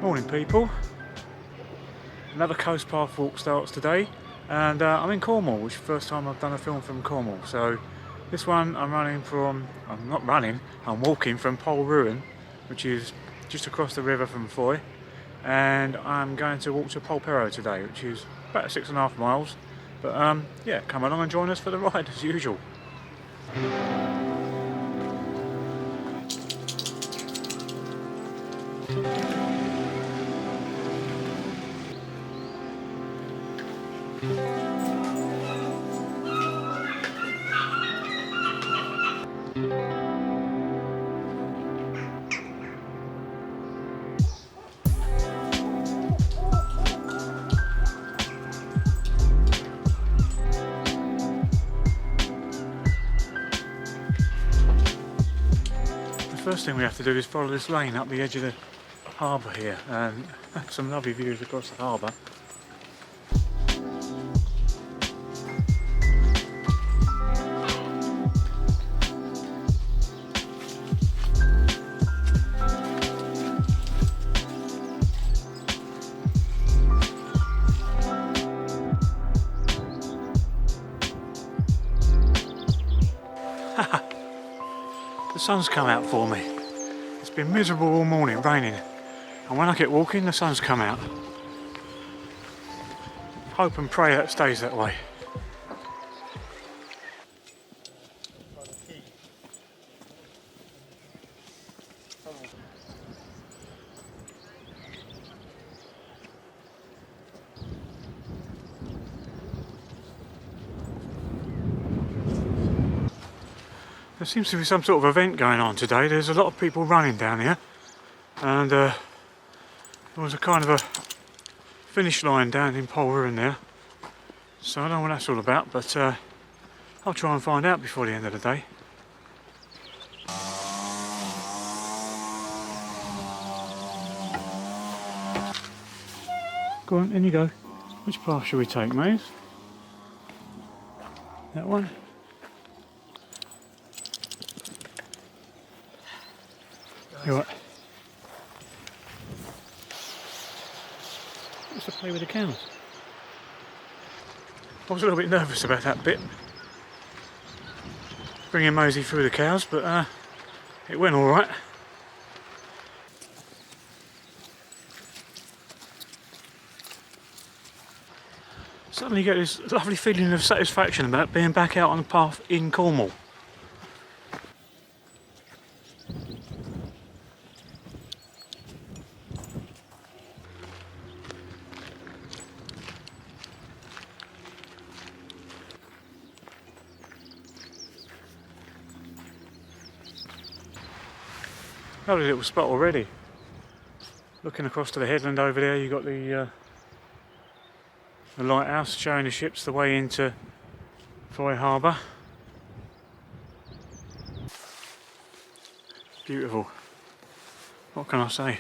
Morning people, another coast path walk starts today, and I'm in Cornwall, which is the first time I've done a film from Cornwall. So this one I'm walking from Polruan, which is just across the river from Foy, and I'm going to walk to Polperro today, which is about 6.5 miles, but yeah, come along and join us for the ride as usual. The first thing we have to do is follow this lane up the edge of the harbour here, and some lovely views across the harbour. The sun's come out for me. It's been miserable all morning, raining, and when I get walking the sun's come out. Hope and pray that stays that way. There seems to be some sort of event going on today. There's a lot of people running down here, and there was a kind of a finish line down in Polruan there, so I don't know what that's all about, but I'll try and find out before the end of the day. Go on, in you go. Which path should we take, Maze? That one? You what? What's the play with the cows? I was a little bit nervous about that bit, bringing Mosey through the cows, but it went all right. Suddenly you get this lovely feeling of satisfaction about being back out on the path in Cornwall. Lovely little spot already. Looking across to the headland over there, you've got the lighthouse showing the ships the way into Foy Harbour. Beautiful. What can I say?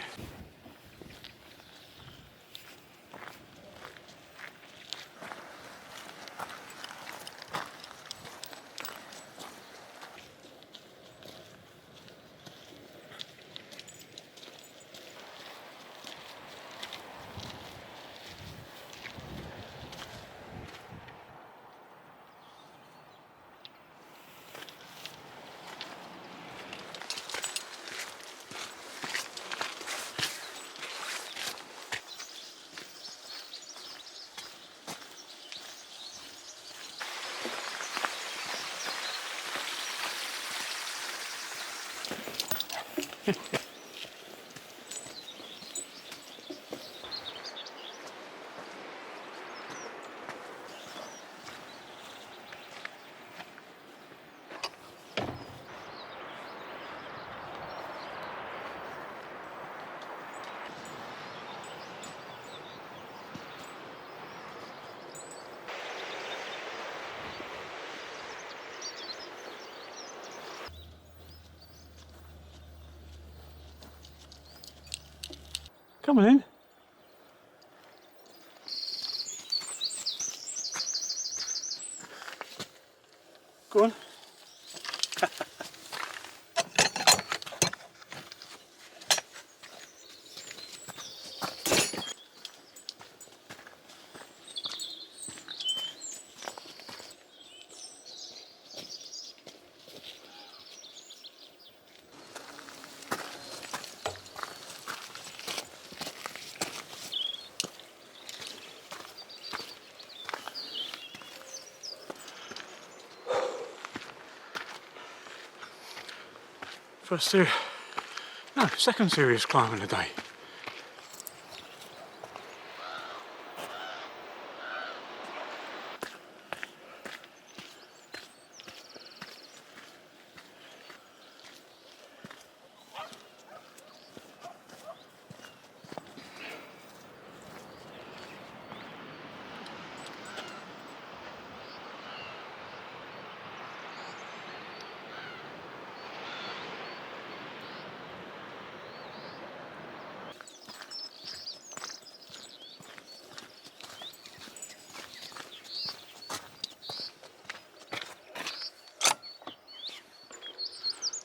Come on in. Go on. Second serious climb of the day.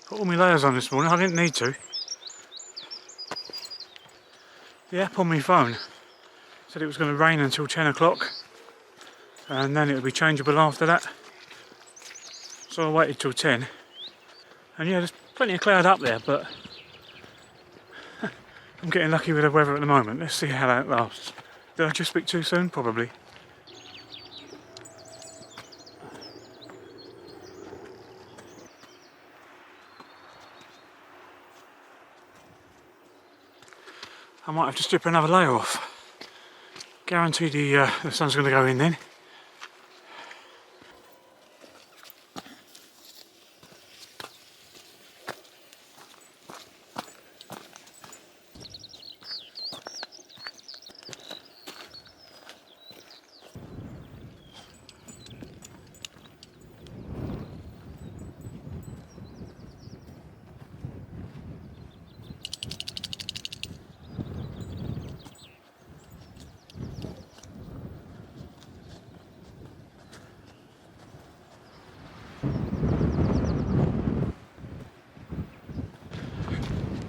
Put all my layers on this morning, I didn't need to. The app on my phone said it was going to rain until 10 o'clock and then it would be changeable after that. So I waited till 10. And yeah, there's plenty of cloud up there, but I'm getting lucky with the weather at the moment. Let's see how that lasts. Did I just speak too soon? Probably. I might have to strip another layer off. Guarantee the sun's going to go in then.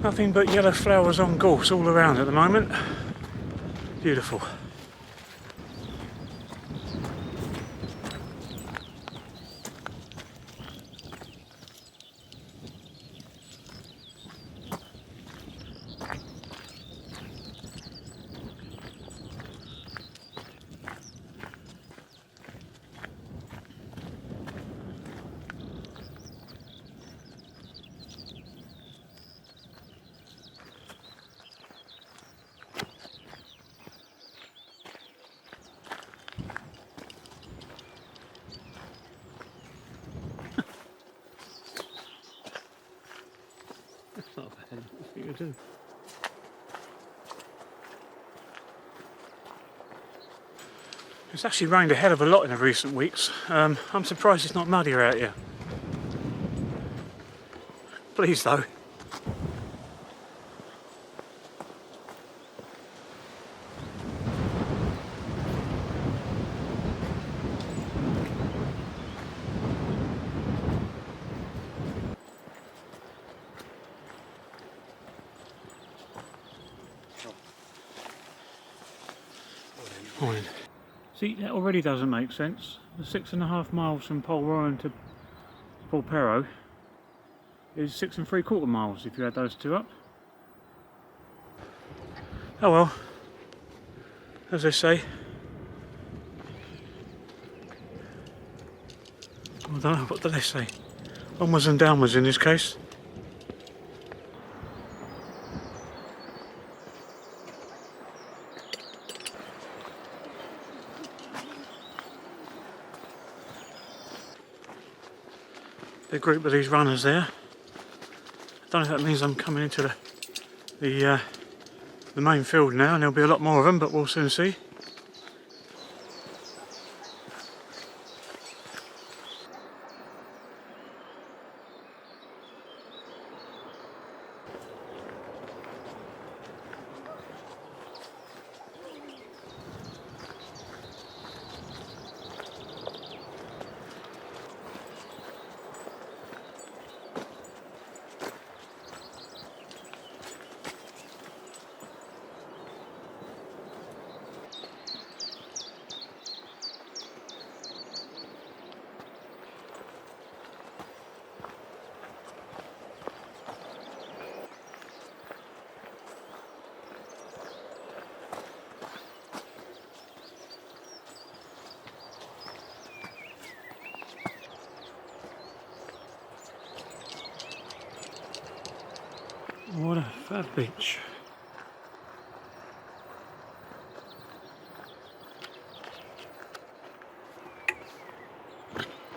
Nothing but yellow flowers on gorse all around at the moment. Beautiful. Not bad, what do you do? It's actually rained a hell of a lot in the recent weeks. I'm surprised it's not muddier out here. Please though. Morning. See, that already doesn't make sense. The 6.5 miles from Polruan to Polperro is 6 3/4 miles if you add those two up. Oh well, as they say. I don't know, what do they say? Onwards and downwards in this case. Big group of these runners there. I don't know if that means I'm coming into the main field now, and there'll be a lot more of them, but we'll soon see. Fab Beach.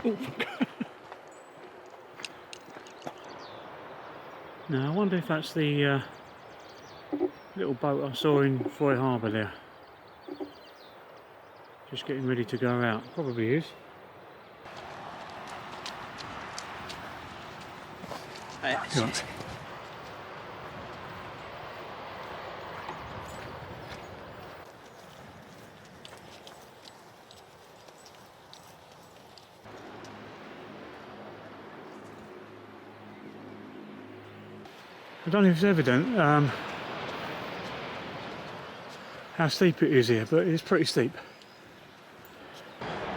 Oh. Now I wonder if that's the little boat I saw in Foy Harbour there. Just getting ready to go out. Probably is. Right. I don't know if it's evident how steep it is here, but it's pretty steep.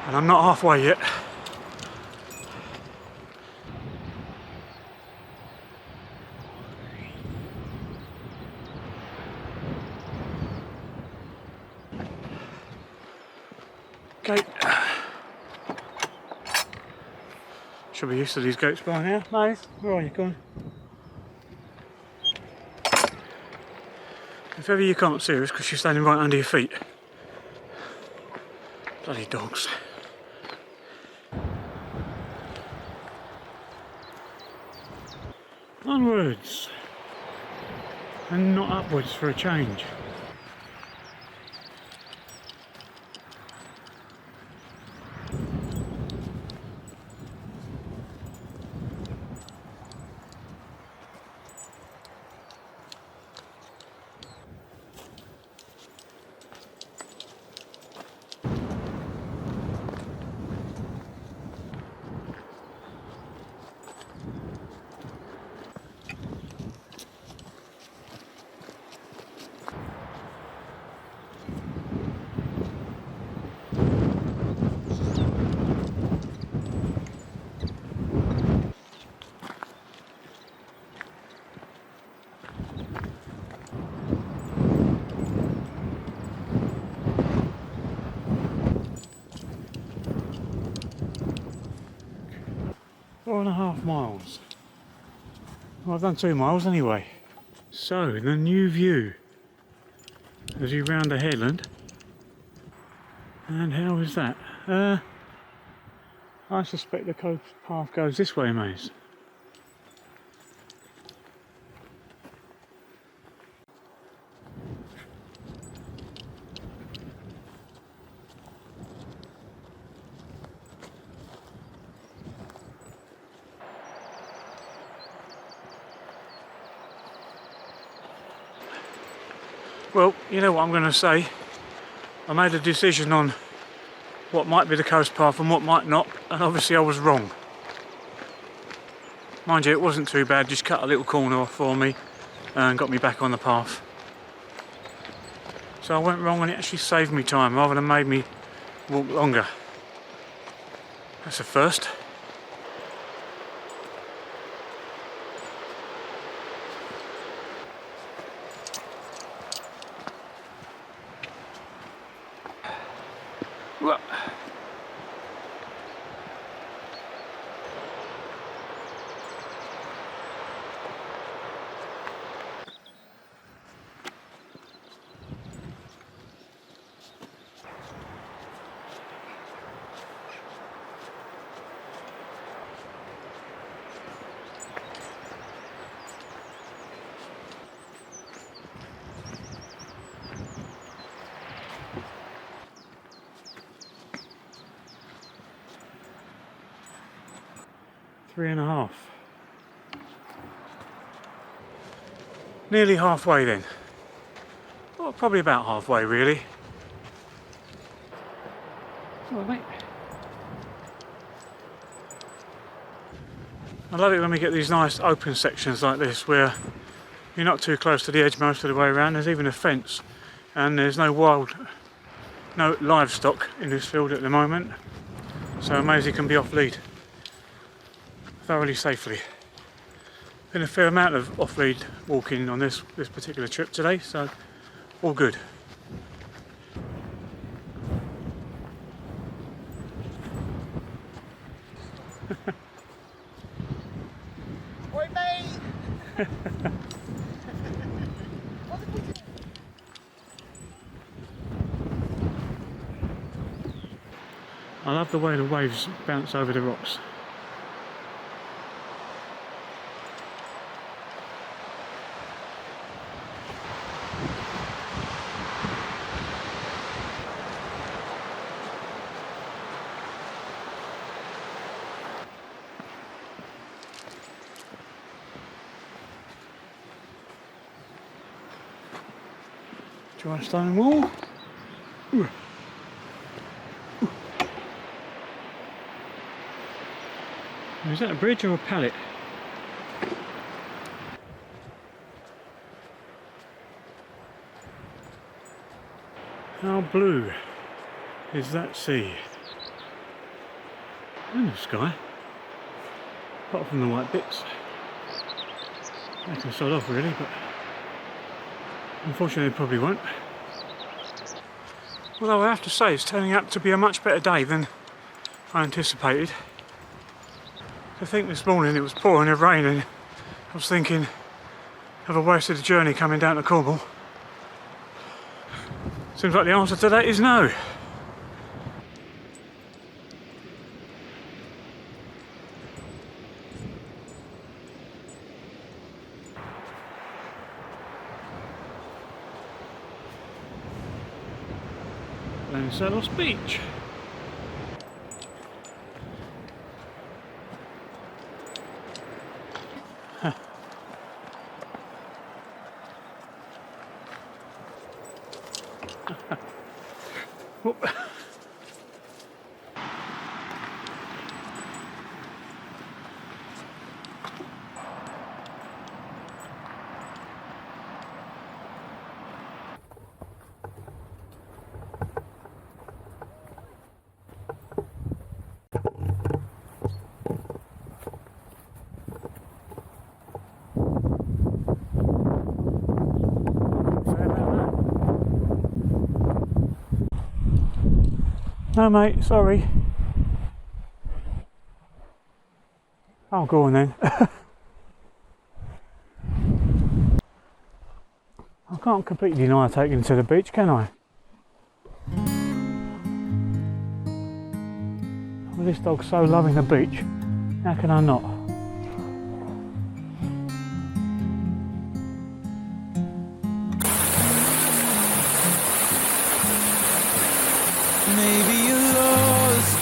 And I'm not halfway yet. Okay. Should be used to these goats by now. Mate, where are you going? If ever you can't see her, it's because she's standing right under your feet. Bloody dogs. Onwards. And not upwards for a change. Four and a half miles. Well, I've done 2 miles anyway. So, the new view as you round the headland. And how is that? I suspect the coast path goes this way, mates. Well, you know what I'm going to say. I made a decision on what might be the coast path and what might not, and obviously I was wrong. Mind you, it wasn't too bad, just cut a little corner off for me and got me back on the path. So I went wrong and it actually saved me time rather than made me walk longer. That's a first. Well, three and a half. Nearly halfway then. Well, probably about halfway really. All right, mate. I love it when we get these nice open sections like this where you're not too close to the edge most of the way around. There's even a fence and there's no livestock in this field at the moment. So Maisie can be off lead thoroughly safely. Been a fair amount of off-lead walking on this particular trip today, so all good. Oi, mate! I love the way the waves bounce over the rocks. Dry stone wall. Ooh. Is that a bridge or a pallet? How blue is that sea? And the sky. Apart from the white bits. They can sod off really, but unfortunately they probably won't. Although I have to say it's turning out to be a much better day than I anticipated. I think this morning it was pouring and raining. I was thinking of a wasted journey coming down to Cornwall. Seems like the answer to that is no. Lansalos Beach. Whoop. No mate, sorry. Oh, go on then. I can't completely deny taking to the beach, can I? Well, this dog's so loving the beach, how can I not? Maybe you're lost,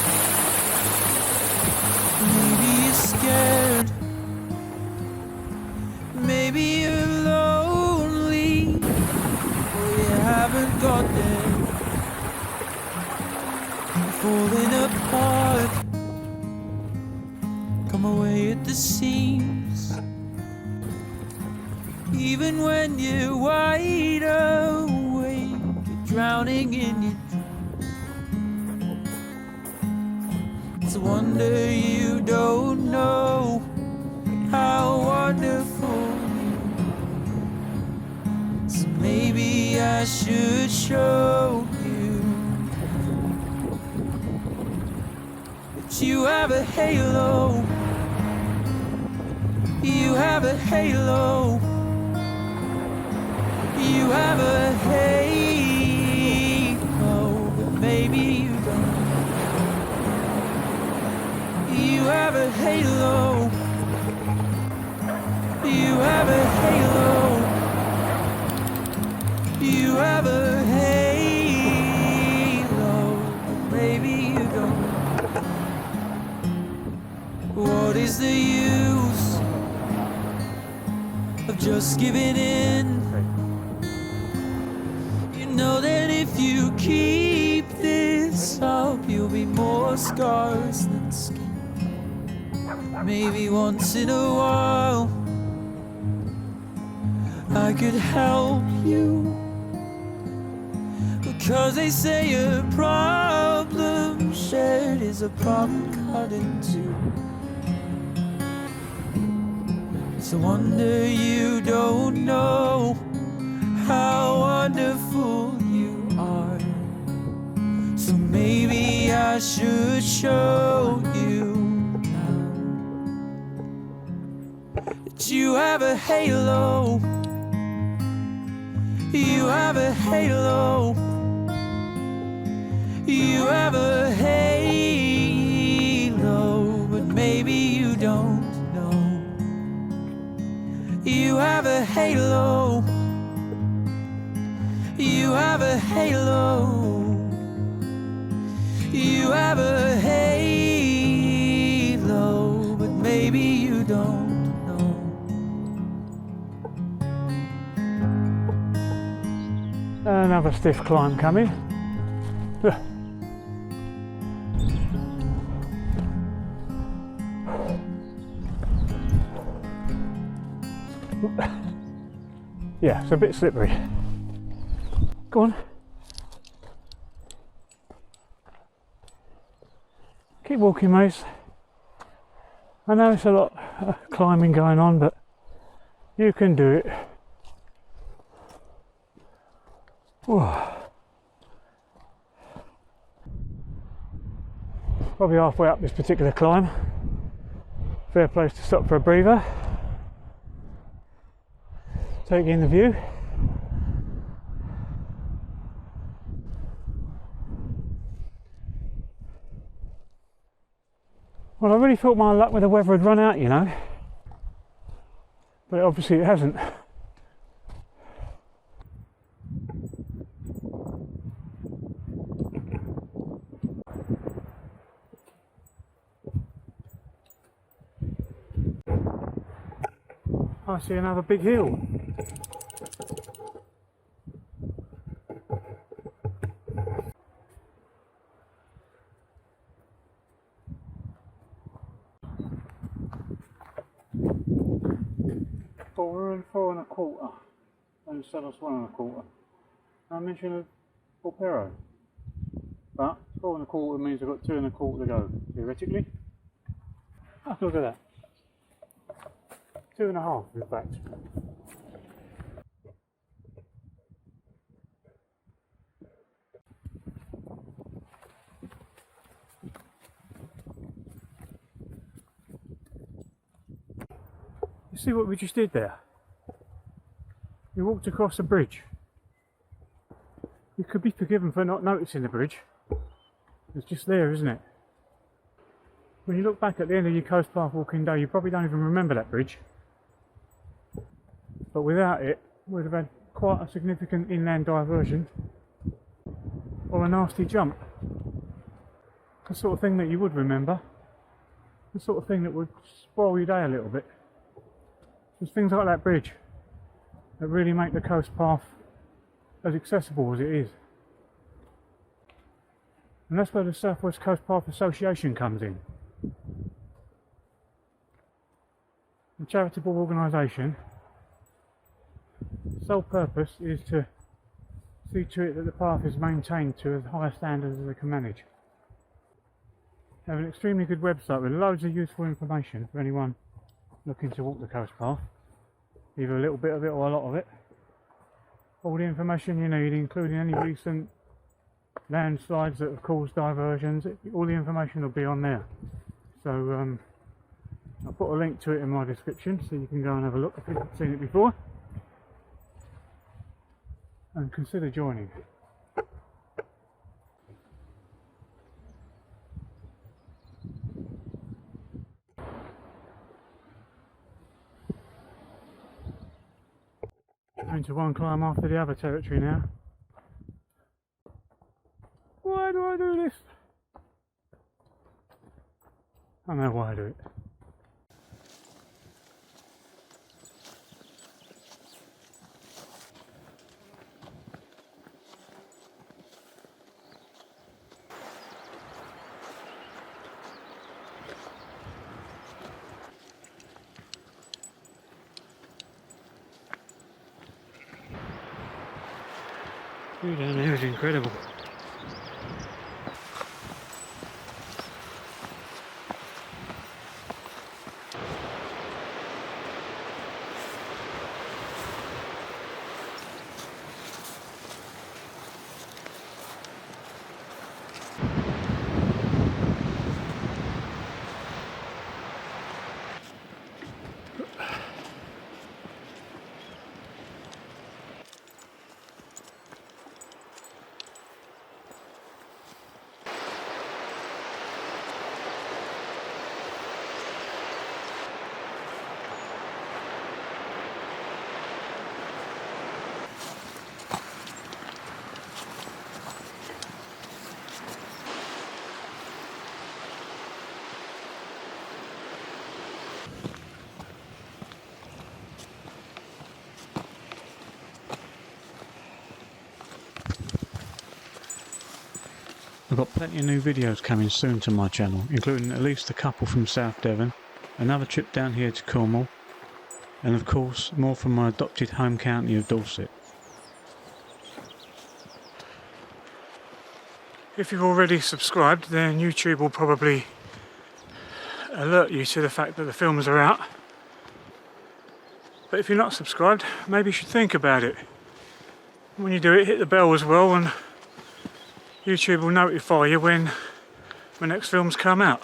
maybe you're scared, maybe you're lonely, or you haven't got there. You're falling apart, come away at the seams. Even when you're wide awake, you're drowning in your It's a wonder you don't know how wonderful you are. So maybe I should show you that you have a halo. You have a halo. You have a halo, but maybe you don't. You have a halo. You have a halo. You have a halo. Maybe you don't. What is the use of just giving in? You know that if you keep this up, you'll be more scars than skin. Maybe once in a while I could help you, because they say a problem shared is a problem cut in two. It's a wonder you don't know how wonderful you are. So maybe I should show you you have a halo. You have a halo. You have a halo. have a halo. You have a halo. You have a halo, but maybe you don't know. Another stiff climb coming. Yeah, it's a bit slippery. Go on. Keep walking, mates. I know it's a lot of climbing going on, but you can do it. Whoa. Probably halfway up this particular climb. Fair place to stop for a breather. Take in the view. Well, I really thought my luck with the weather had run out, you know, but obviously it hasn't. I see another big hill. Polruan 4 1/4, Lansalos 1 1/4. I mentioned Polperro, but 4 1/4 means I've got 2 1/4 to go, theoretically. Oh, look at that. 2 1/2 in fact. You see what we just did there? We walked across a bridge. You could be forgiven for not noticing the bridge. It's just there, isn't it? When you look back at the end of your coast path walking day, you probably don't even remember that bridge. But without it, we'd have had quite a significant inland diversion or a nasty jump. The sort of thing that you would remember. The sort of thing that would spoil your day a little bit. There's things like that bridge that really make the coast path as accessible as it is. And that's where the South West Coast Path Association comes in. A charitable organisation. Sole purpose is to see to it that the path is maintained to as high a standard as they can manage. They have an extremely good website with loads of useful information for anyone looking to walk the coast path, either a little bit of it or a lot of it. All the information you need, including any recent landslides that have caused diversions, all the information will be on there. So I'll put a link to it in my description so you can go and have a look if you haven't seen it before, and consider joining. Into one climb after the other territory now. Why do I do this? I know why I do it. View down there is incredible. I've got plenty of new videos coming soon to my channel, including at least a couple from South Devon, another trip down here to Cornwall, and of course more from my adopted home county of Dorset. If you've already subscribed, then YouTube will probably alert you to the fact that the films are out. But if you're not subscribed, maybe you should think about it. When you do it, hit the bell as well, and YouTube will notify you when the next films come out.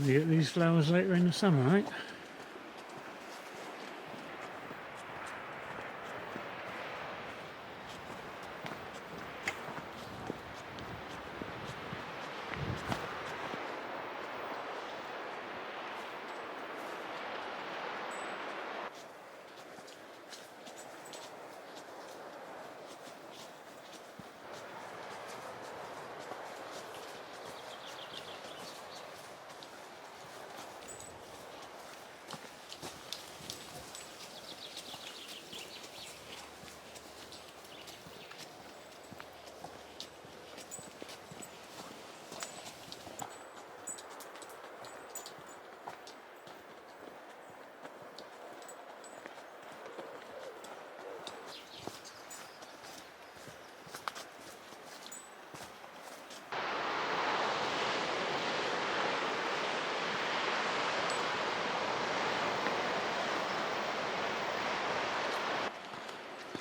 You get these flowers later in the summer, right?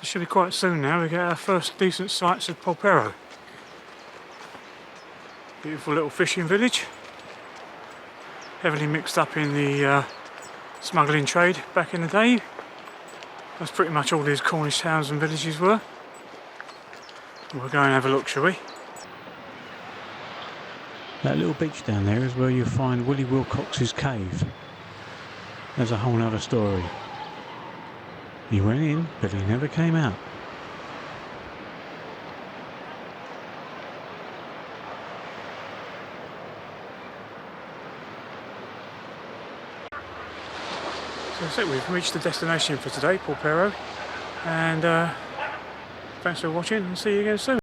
It should be quite soon now. We get our first decent sights of Polperro. Beautiful little fishing village. Heavily mixed up in the smuggling trade back in the day. That's pretty much all these Cornish towns and villages were. We'll go and have a look, shall we? That little beach down there is where you'll find Willie Wilcox's cave. There's a whole nother story. He went in, but he never came out. So that's it, we've reached the destination for today, Polperro. And thanks for watching, and see you again soon.